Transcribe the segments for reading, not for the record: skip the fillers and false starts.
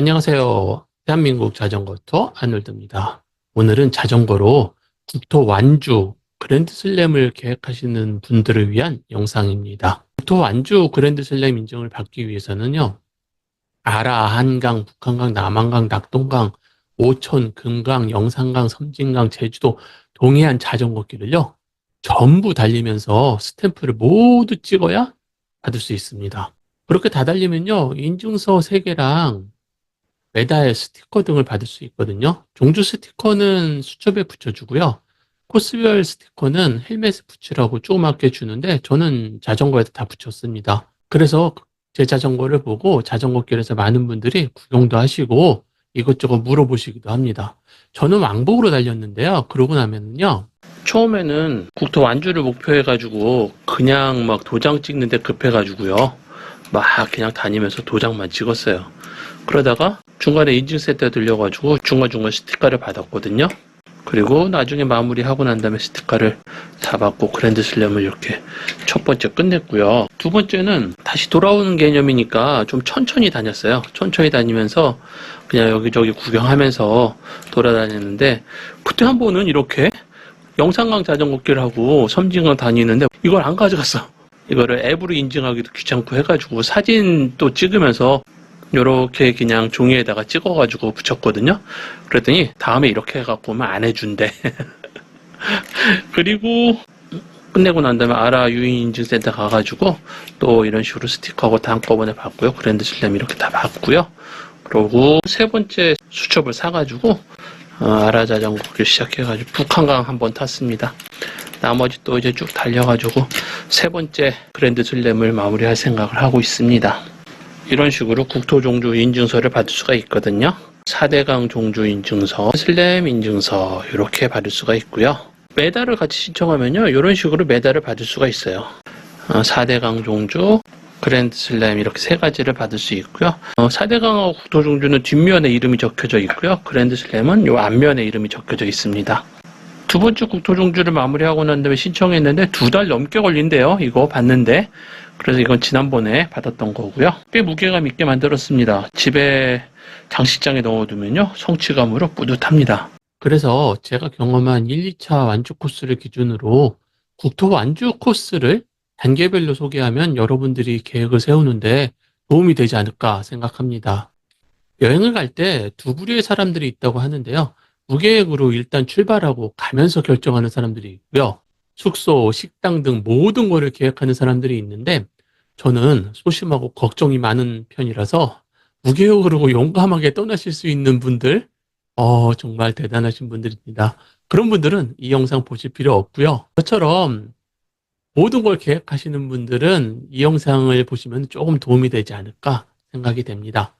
안녕하세요. 대한민국 자전거 투어 아놀드입니다. 오늘은 자전거로 국토 완주 그랜드 슬램을 계획하시는 분들을 위한 영상입니다. 국토 완주 그랜드 슬램 인증을 받기 위해서는요, 아라, 한강, 북한강, 남한강, 낙동강, 오천, 금강, 영산강, 섬진강, 제주도, 동해안 자전거 길을요, 전부 달리면서 스탬프를 모두 찍어야 받을 수 있습니다. 그렇게 다 달리면요, 인증서 3개랑 메달, 스티커 등을 받을 수 있거든요. 종주 스티커는 수첩에 붙여주고요. 코스별 스티커는 헬멧에 붙이라고 조그맣게 주는데 저는 자전거에다 다 붙였습니다. 그래서 제 자전거를 보고 자전거길에서 많은 분들이 구경도 하시고 이것저것 물어보시기도 합니다. 저는 왕복으로 달렸는데요. 그러고 나면요, 처음에는 국토 완주를 목표해가지고 그냥 막 도장 찍는데 급해가지고요. 막 그냥 다니면서 도장만 찍었어요. 그러다가 중간에 인증센터 들려가지고 중간중간 스티커를 받았거든요. 그리고 나중에 마무리하고 난 다음에 스티커를 다 받고 그랜드 슬램을 이렇게 첫 번째 끝냈고요. 두 번째는 다시 돌아오는 개념이니까 좀 천천히 다녔어요. 천천히 다니면서 그냥 여기저기 구경하면서 돌아다녔는데, 그때 한 번은 이렇게 영산강 자전거길하고 섬진강 다니는데 이걸 안 가져갔어. 이거를 앱으로 인증하기도 귀찮고 해가지고 사진 또 찍으면서 요렇게 그냥 종이에다가 찍어가지고 붙였거든요. 그랬더니 다음에 이렇게 해갖고 오면 안 해준대. 그리고 끝내고 난 다음에 아라 유인인증센터 가가지고 또 이런 식으로 스티커하고 다 한꺼번에 받고요. 그랜드 슬램 이렇게 다 받고요. 그러고 세 번째 수첩을 사가지고 아라 자전거길 시작해가지고 북한강 한번 탔습니다. 나머지 또 이제 쭉 달려가지고 세 번째 그랜드 슬램을 마무리할 생각을 하고 있습니다. 이런 식으로 국토 종주 인증서를 받을 수가 있거든요. 4대강 종주 인증서, 슬램 인증서 이렇게 받을 수가 있고요. 메달을 같이 신청하면요, 이런 식으로 메달을 받을 수가 있어요. 4대강 종주, 그랜드 슬램 이렇게 세 가지를 받을 수 있고요. 4대강하고 국토 종주는 뒷면에 이름이 적혀져 있고요. 그랜드 슬램은 요 앞면에 이름이 적혀져 있습니다. 두 번째 국토 종주를 마무리하고 난 다음에 신청했는데 2달 넘게 걸린대요. 이거 받는데. 그래서 이건 지난번에 받았던 거고요. 꽤 무게감 있게 만들었습니다. 집에 장식장에 넣어두면요, 성취감으로 뿌듯합니다. 그래서 제가 경험한 1, 2차 완주 코스를 기준으로 국토 완주 코스를 단계별로 소개하면 여러분들이 계획을 세우는데 도움이 되지 않을까 생각합니다. 여행을 갈 때 두 부류의 사람들이 있다고 하는데요. 무계획으로 일단 출발하고 가면서 결정하는 사람들이 있고요. 숙소, 식당 등 모든 거를 계획하는 사람들이 있는데 저는 소심하고 걱정이 많은 편이라서 무계획으로 용감하게 떠나실 수 있는 분들, 정말 대단하신 분들입니다. 그런 분들은 이 영상 보실 필요 없고요. 저처럼 모든 걸 계획하시는 분들은 이 영상을 보시면 조금 도움이 되지 않을까 생각이 됩니다.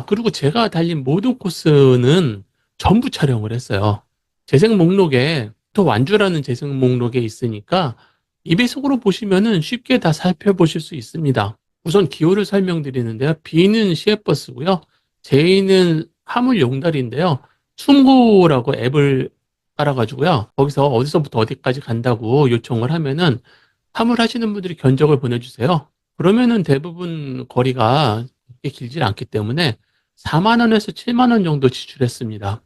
그리고 제가 달린 모든 코스는 전부 촬영을 했어요. 재생 목록에 또 완주라는 재생 목록에 있으니까 이 배속으로 보시면은 쉽게 다 살펴보실 수 있습니다. 우선 기호를 설명드리는데요. B는 시외버스고요. J는 화물 용달인데요. 충고라고 앱을 깔아가지고요. 거기서 어디서부터 어디까지 간다고 요청을 하면은 화물 하시는 분들이 견적을 보내주세요. 그러면은 대부분 거리가 그렇게 길지 않기 때문에 4만 원에서 7만 원 정도 지출했습니다.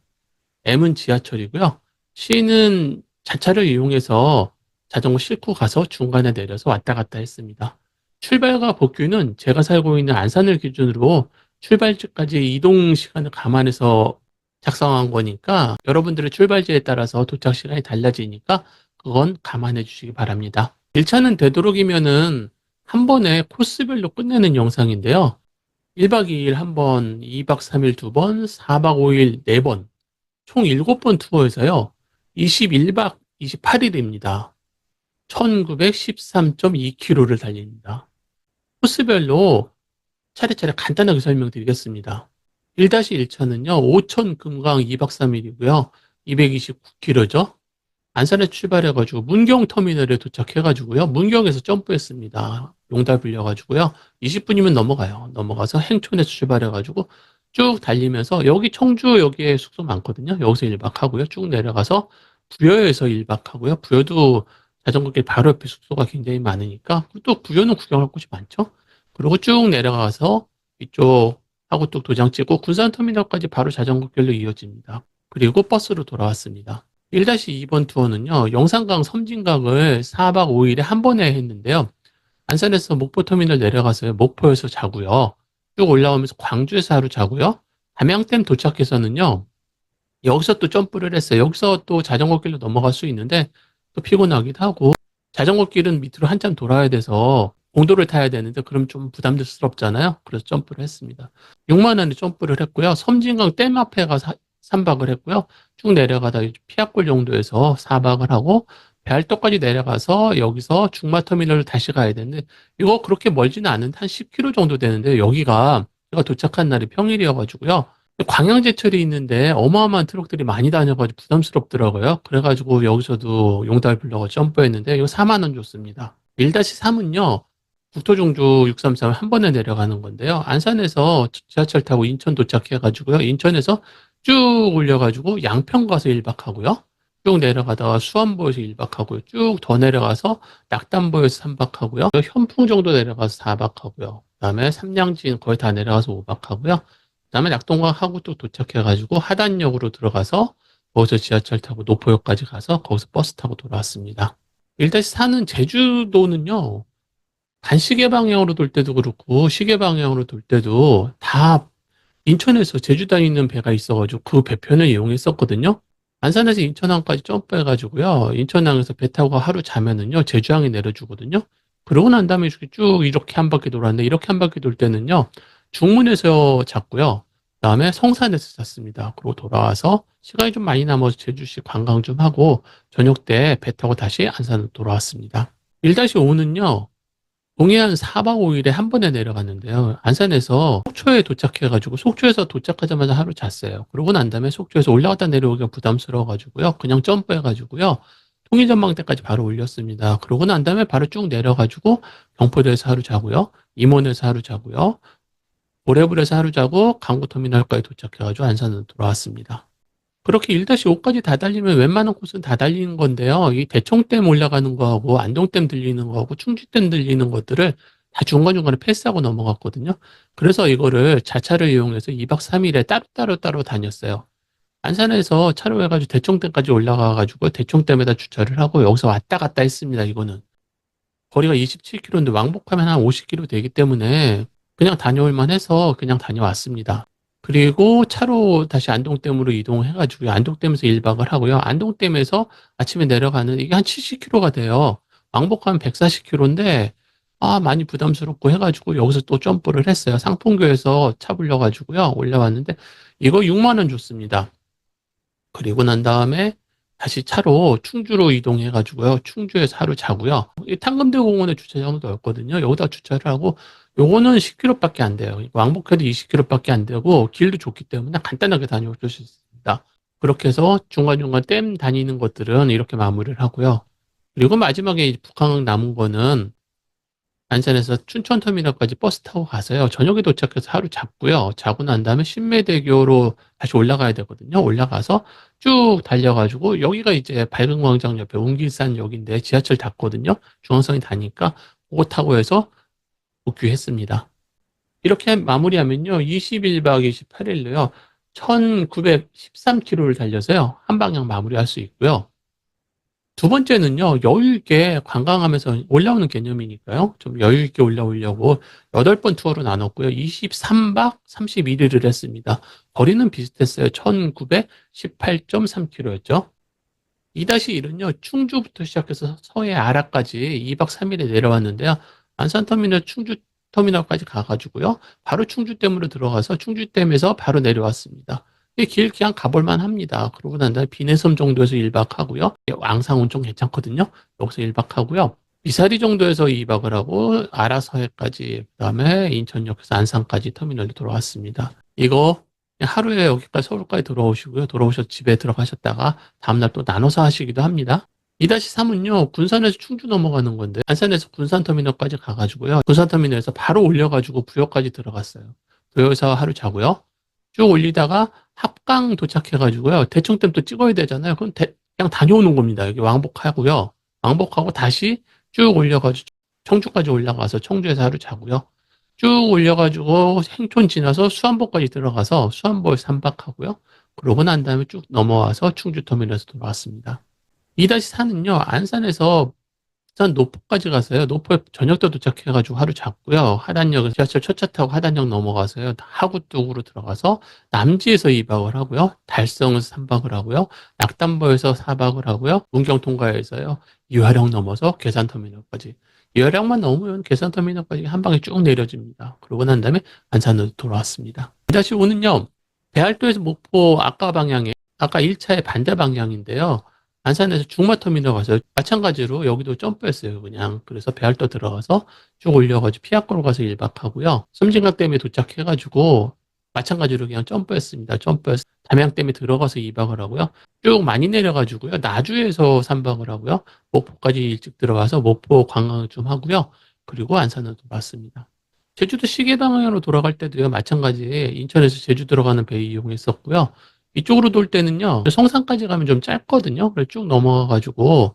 M은 지하철이고요. C는 자차를 이용해서 자전거 싣고 가서 중간에 내려서 왔다 갔다 했습니다. 출발과 복귀는 제가 살고 있는 안산을 기준으로 출발지까지 이동 시간을 감안해서 작성한 거니까 여러분들의 출발지에 따라서 도착 시간이 달라지니까 그건 감안해 주시기 바랍니다. 1차는 되도록이면은 한 번에 코스별로 끝내는 영상인데요. 1박 2일 한 번, 2박 3일 두 번, 4박 5일 네 번, 총 7번 투어에서요. 21박 28일입니다. 1913.2km를 달립니다. 코스별로 차례차례 간단하게 설명드리겠습니다. 1-1차는요. 오천 금강 2박 3일이고요. 229km죠. 안산에 출발해가지고 문경 터미널에 도착해가지고요. 문경에서 점프했습니다. 용달 불려가지고요. 20분이면 넘어가요. 넘어가서 행촌에서 출발해가지고 쭉 달리면서 여기 청주 여기에 숙소 많거든요. 여기서 1박 하고요. 쭉 내려가서 부여에서 1박 하고요. 부여도 자전거길 바로 옆에 숙소가 굉장히 많으니까 또 부여는 구경할 곳이 많죠. 그리고 쭉 내려가서 이쪽 하구뚝 도장 찍고 군산터미널까지 바로 자전거길로 이어집니다. 그리고 버스로 돌아왔습니다. 1-2번 투어는요, 영산강 섬진강을 4박 5일에 한 번에 했는데요. 안산에서 목포터미널 내려가서요, 목포에서 자고요. 쭉 올라오면서 광주에서 하루 자고요. 담양댐 도착해서는요, 여기서 또 점프를 했어요. 여기서 또 자전거길로 넘어갈 수 있는데 또 피곤하기도 하고, 자전거길은 밑으로 한참 돌아야 돼서 공도를 타야 되는데 그럼 좀 부담스럽잖아요. 그래서 점프를 했습니다. 6만 원에 점프를 했고요. 섬진강 댐 앞에 가서 3박을 했고요. 쭉 내려가다 피압골 정도에서 4박을 하고 배알도까지 내려가서 여기서 중마터미널로 다시 가야 되는데 이거 그렇게 멀지는 않은데 한 10km 정도 되는데 여기가 제가 도착한 날이 평일이어가지고요. 광양제철이 있는데 어마어마한 트럭들이 많이 다녀가지고 부담스럽더라고요. 그래가지고 여기서도 용달 불러가 점프했는데 이거 4만 원 줬습니다. 1-3은요. 국토종주 633을 한 번에 내려가는 건데요. 안산에서 지하철 타고 인천 도착해가지고요. 인천에서 쭉 올려가지고 양평 가서 1박 하고요. 쭉 내려가다가 수원보에서 1박 하고요. 쭉 더 내려가서 낙담보에서 3박 하고요. 현풍 정도 내려가서 4박 하고요. 그다음에 삼양진 거의 다 내려가서 5박 하고요. 그다음에 낙동강 하고 또 도착해가지고 하단역으로 들어가서 거기서 지하철 타고 노포역까지 가서 거기서 버스 타고 돌아왔습니다. 1-4는 제주도는요. 반시계 방향으로 돌 때도 그렇고 시계 방향으로 돌 때도 다 인천에서 제주 다니는 배가 있어가지고 그 배편을 이용했었거든요. 안산에서 인천항까지 점프해가지고요. 인천항에서 배 타고 하루 자면은요. 제주항에 내려주거든요. 그러고 난 다음에 쭉 이렇게 한 바퀴 돌았는데 이렇게 한 바퀴 돌 때는요. 중문에서 잤고요. 그다음에 성산에서 잤습니다. 그리고 돌아와서 시간이 좀 많이 남아서 제주시 관광 좀 하고 저녁 때 배 타고 다시 안산으로 돌아왔습니다. 1-5는요. 동해안 4박 5일에 한 번에 내려갔는데요. 안산에서 속초에 도착해가지고 속초에서 도착하자마자 하루 잤어요. 그러고 난 다음에 속초에서 올라갔다 내려오기가 부담스러워가지고요. 그냥 점프해가지고요. 통일전망대까지 바로 올렸습니다. 그러고 난 다음에 바로 쭉 내려가지고 경포도에서 하루 자고요. 임원에서 하루 자고요. 고래불에서 하루 자고 강구터미널까지 도착해가지고 안산으로 돌아왔습니다. 그렇게 1-5까지 다 달리면 웬만한 코스는 다 달리는 건데요. 이 대청댐 올라가는 거하고 안동댐 들리는 거하고 충주댐 들리는 것들을 다 중간중간에 패스하고 넘어갔거든요. 그래서 이거를 자차를 이용해서 2박 3일에 따로 다녔어요. 안산에서 차로 해가지고 대청댐까지 올라가가지고 대청댐에다 주차를 하고 여기서 왔다 갔다 했습니다. 이거는. 거리가 27km인데 왕복하면 한 50km 되기 때문에 그냥 다녀올 만해서 그냥 다녀왔습니다. 그리고 차로 다시 안동댐으로 이동해가지고 안동댐에서 1박을 하고요. 안동댐에서 아침에 내려가는 이게 한 70km가 돼요. 왕복하면 140km인데 많이 부담스럽고 해가지고 여기서 또 점프를 했어요. 상풍교에서 차 불려가지고요. 올라왔는데 이거 6만 원 줬습니다. 그리고 난 다음에 다시 차로 충주로 이동해가지고요. 충주에서 하루 자고요. 이 탄금대 공원에 주차장도 없거든요. 여기다 주차를 하고 요거는 10km밖에 안 돼요. 왕복해도 20km밖에 안 되고 길도 좋기 때문에 간단하게 다녀올 수 있습니다. 그렇게 해서 중간중간 댐 다니는 것들은 이렇게 마무리를 하고요. 그리고 마지막에 북한 남은 거는 안산에서 춘천터미널까지 버스 타고 가서요. 저녁에 도착해서 하루 잤고요. 자고 난 다음에 신매대교로 다시 올라가야 되거든요. 올라가서 쭉 달려가지고 여기가 이제 밝은광장 옆에 웅길산역인데 지하철 탔거든요. 중앙선이 다니까 그거 타고 해서 복귀했습니다. 이렇게 마무리하면요. 21박 28일로요. 1913km를 달려서요. 한 방향 마무리할 수 있고요. 두 번째는요, 여유 있게 관광하면서 올라오는 개념이니까요. 좀 여유 있게 올라오려고 8번 투어로 나눴고요. 23박 31일을 했습니다. 거리는 비슷했어요. 1918.3km였죠. 2-1은요, 충주부터 시작해서 서해 아라까지 2박 3일에 내려왔는데요. 안산터미널 충주터미널까지 가가지고요. 바로 충주댐으로 들어가서 충주댐에서 바로 내려왔습니다. 길 그냥 가볼만 합니다. 그러고 난 다음에 비내섬 정도에서 1박 하고요. 왕상은 좀 괜찮거든요. 여기서 1박 하고요. 미사리 정도에서 2박을 하고 아라서해까지 그다음에 인천역에서 안산까지 터미널로 돌아왔습니다. 이거 하루에 여기까지 서울까지 들어오시고요. 돌아오셔서 집에 들어가셨다가 다음날 또 나눠서 하시기도 합니다. 2-3은요, 군산에서 충주 넘어가는 건데, 안산에서 군산터미널까지 가가지고요. 군산터미널에서 바로 올려가지고 부여까지 들어갔어요. 부여에서 하루 자고요. 쭉 올리다가 합강 도착해가지고요. 대청댐 또 찍어야 되잖아요. 그럼 그냥 다녀오는 겁니다. 여기 왕복하고요. 왕복하고 다시 쭉 올려가지고 청주까지 올라가서 청주에서 하루 자고요. 쭉 올려가지고 행촌 지나서 수안보까지 들어가서 수안보에서 3박하고요. 그러고 난 다음에 쭉 넘어와서 충주터미널에서 돌아왔습니다. 2-4는요, 안산에서 부산 노포까지 가서요. 노포에 저녁 때 도착해가지고 하루 잤고요. 하단역에서 지하철 첫 차 타고 하단역 넘어가서요. 하구 쪽으로 들어가서 남지에서 2박을 하고요. 달성에서 3박을 하고요. 낙담보에서 4박을 하고요. 문경 통과에서요. 이화령 넘어서 계산터미널까지. 이화령만 넘으면 계산터미널까지 한 방에 쭉 내려집니다. 그러고 난 다음에 안산으로 돌아왔습니다. 2-5는요. 배알도에서 목포 아까 1차의 반대 방향인데요. 안산에서 중마터미널 가서 마찬가지로 여기도 점프했어요, 그냥. 그래서 배알도 들어가서 쭉 올려가지고 피아코로 가서 1박하고요. 섬진강댐에 도착해가지고 마찬가지로 그냥 점프했습니다. 점프해서 담양댐에 들어가서 2박을 하고요. 쭉 많이 내려가지고요. 나주에서 3박을 하고요. 목포까지 일찍 들어가서 목포 관광을 좀 하고요. 그리고 안산으로 돌아왔습니다. 제주도 시계 방향으로 돌아갈 때도요. 마찬가지 인천에서 제주 들어가는 배 이용했었고요. 이쪽으로 돌 때는요, 성산까지 가면 좀 짧거든요. 그래서 쭉 넘어가가지고,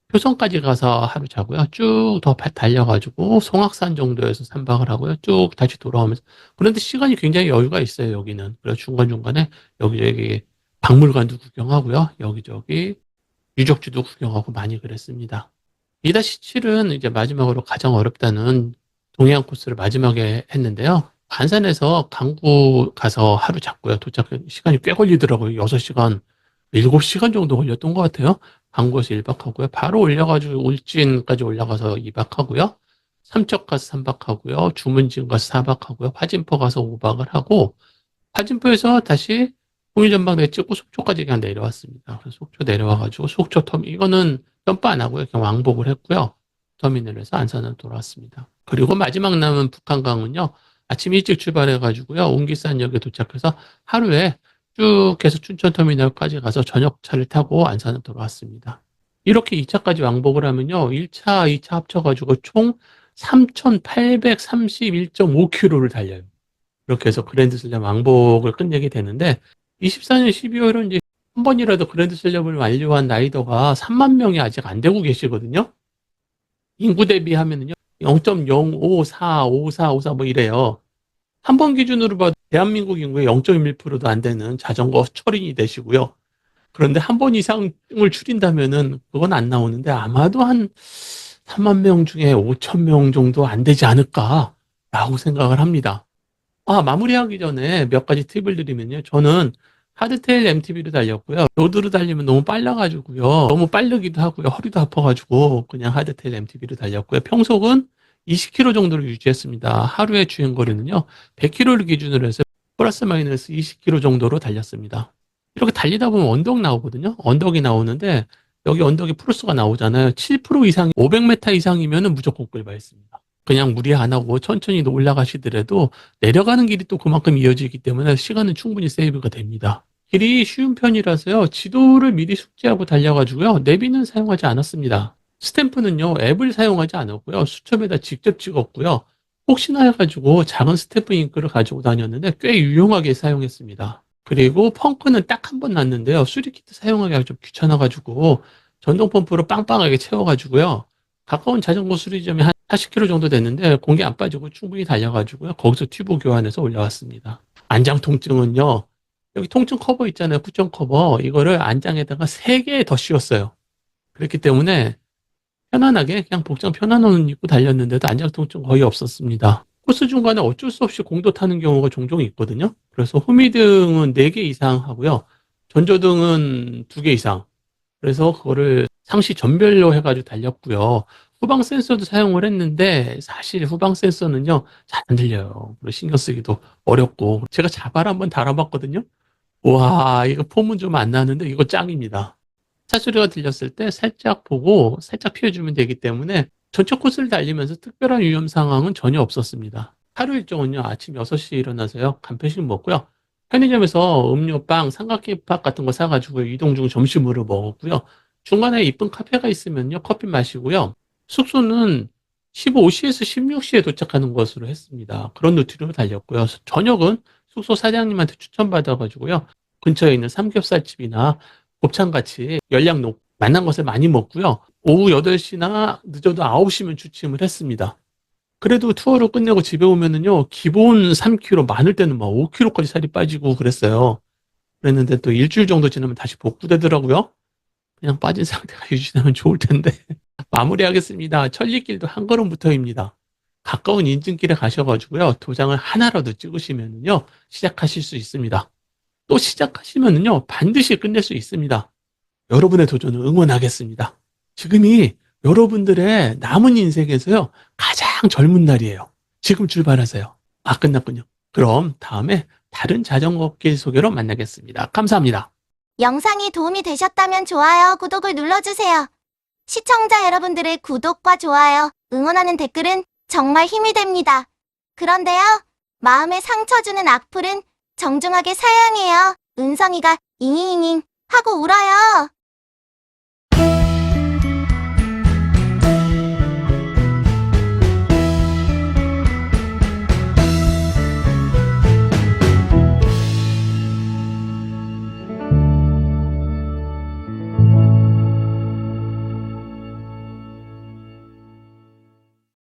표선까지 가서 하루 자고요. 쭉 더 달려가지고, 송악산 정도에서 3박을 하고요. 쭉 다시 돌아오면서. 그런데 시간이 굉장히 여유가 있어요, 여기는. 그래서 중간중간에 여기저기 박물관도 구경하고요. 여기저기 유적지도 구경하고 많이 그랬습니다. 2-7은 이제 마지막으로 가장 어렵다는 동해안 코스를 마지막에 했는데요. 안산에서 강구 가서 하루 잤고요. 도착 시간이 꽤 걸리더라고요. 6시간, 7시간 정도 걸렸던 것 같아요. 강구에서 1박하고요. 바로 올려가지고 울진까지 올라가서 2박하고요. 삼척 가서 3박하고요. 주문진 가서 4박하고요. 화진포 가서 5박을 하고 화진포에서 다시 홍일전망대 찍고 속초까지 그냥 내려왔습니다. 그래서 속초 내려와가지고 속초 이거는 점프 안 하고요. 그냥 왕복을 했고요. 터미널에서 안산으로 돌아왔습니다. 그리고 마지막 남은 북한강은요. 아침 일찍 출발해가지고요. 옹기산역에 도착해서 하루에 쭉 해서 춘천터미널까지 가서 저녁차를 타고 안산으로 돌아왔습니다. 이렇게 2차까지 왕복을 하면요. 1차, 2차 합쳐가지고 총 3,831.5km를 달려요. 이렇게 해서 그랜드슬램 왕복을 끝내게 되는데 24년 12월은 이제 한 번이라도 그랜드슬램을 완료한 라이더가 3만 명이 아직 안 되고 계시거든요. 인구 대비하면은요. 0.05, 54, 54 뭐 이래요. 한 번 기준으로 봐도 대한민국 인구의 0.1%도 안 되는 자전거 철인이 되시고요. 그런데 한 번 이상을 줄인다면은 그건 안 나오는데 아마도 한 3만 명 중에 5천 명 정도 안 되지 않을까라고 생각을 합니다. 마무리하기 전에 몇 가지 팁을 드리면요. 저는 하드테일 MTB로 달렸고요. 로드로 달리면 너무 빨라가지고요. 너무 빠르기도 하고요. 허리도 아파가지고 그냥 하드테일 MTB로 달렸고요. 평속은 20km 정도를 유지했습니다. 하루의 주행거리는요. 100km를 기준으로 해서 플러스 마이너스 20km 정도로 달렸습니다. 이렇게 달리다 보면 언덕 나오거든요. 언덕이 나오는데 여기 언덕이 프로스가 나오잖아요. 7% 이상, 500m 이상이면 무조건 끌바했습니다. 그냥 무리 안 하고 천천히 올라가시더라도 내려가는 길이 또 그만큼 이어지기 때문에 시간은 충분히 세이브가 됩니다. 길이 쉬운 편이라서요. 지도를 미리 숙지하고 달려가지고요. 내비는 사용하지 않았습니다. 스탬프는요. 앱을 사용하지 않았고요. 수첩에다 직접 찍었고요. 혹시나 해가지고 작은 스탬프 잉크를 가지고 다녔는데 꽤 유용하게 사용했습니다. 그리고 펑크는 딱 한 번 났는데요. 수리키트 사용하기가 좀 귀찮아가지고 전동 펌프로 빵빵하게 채워가지고요. 가까운 자전거 수리점이 한 40km 정도 됐는데 공기 안 빠지고 충분히 달려가지고요. 거기서 튜브 교환해서 올라왔습니다. 안장 통증은요. 여기 통증 커버 있잖아요. 쿠션 커버. 이거를 안장에다가 3개 더 씌웠어요. 그렇기 때문에 편안하게 그냥 복장 편한 옷 입고 달렸는데도 안장 통증 거의 없었습니다. 코스 중간에 어쩔 수 없이 공도 타는 경우가 종종 있거든요. 그래서 후미등은 4개 이상 하고요. 전조등은 2개 이상. 그래서 그거를 상시 전별로 해가지고 달렸고요. 후방 센서도 사용을 했는데 사실 후방 센서는요 잘 안 들려요. 신경 쓰기도 어렵고 제가 자발 한번 달아봤거든요. 와 이거 폼은 좀 안 나는데 이거 짱입니다. 차 소리가 들렸을 때 살짝 보고 살짝 피해주면 되기 때문에 전체 코스를 달리면서 특별한 위험 상황은 전혀 없었습니다. 하루 일정은요 아침 6시에 일어나서요 간편식 먹고요. 편의점에서 음료, 빵, 삼각김밥 같은 거 사가지고 이동 중 점심으로 먹었고요. 중간에 이쁜 카페가 있으면요 커피 마시고요. 숙소는 15시에서 16시에 도착하는 것으로 했습니다. 그런 루트로 달렸고요. 저녁은 숙소 사장님한테 추천받아가지고요. 근처에 있는 삼겹살집이나 곱창같이 열량 높 만난 것을 많이 먹고요. 오후 8시나 늦어도 9시면 취침을 했습니다. 그래도 투어를 끝내고 집에 오면은요, 기본 3kg, 많을 때는 막 5kg까지 살이 빠지고 그랬어요. 그랬는데 또 일주일 정도 지나면 다시 복구되더라고요. 그냥 빠진 상태가 유지되면 좋을 텐데. 마무리하겠습니다. 천리길도 한 걸음부터입니다. 가까운 인증길에 가셔가지고요, 도장을 하나라도 찍으시면은요, 시작하실 수 있습니다. 또 시작하시면은요, 반드시 끝낼 수 있습니다. 여러분의 도전을 응원하겠습니다. 지금이 여러분들의 남은 인생에서요, 가장 젊은 날이에요. 지금 출발하세요. 아, 끝났군요. 그럼 다음에 다른 자전거 길 소개로 만나겠습니다. 감사합니다. 영상이 도움이 되셨다면 좋아요, 구독을 눌러주세요. 시청자 여러분들의 구독과 좋아요, 응원하는 댓글은 정말 힘이 됩니다. 그런데요, 마음에 상처 주는 악플은 정중하게 사양해요. 은성이가 잉잉잉 하고 울어요.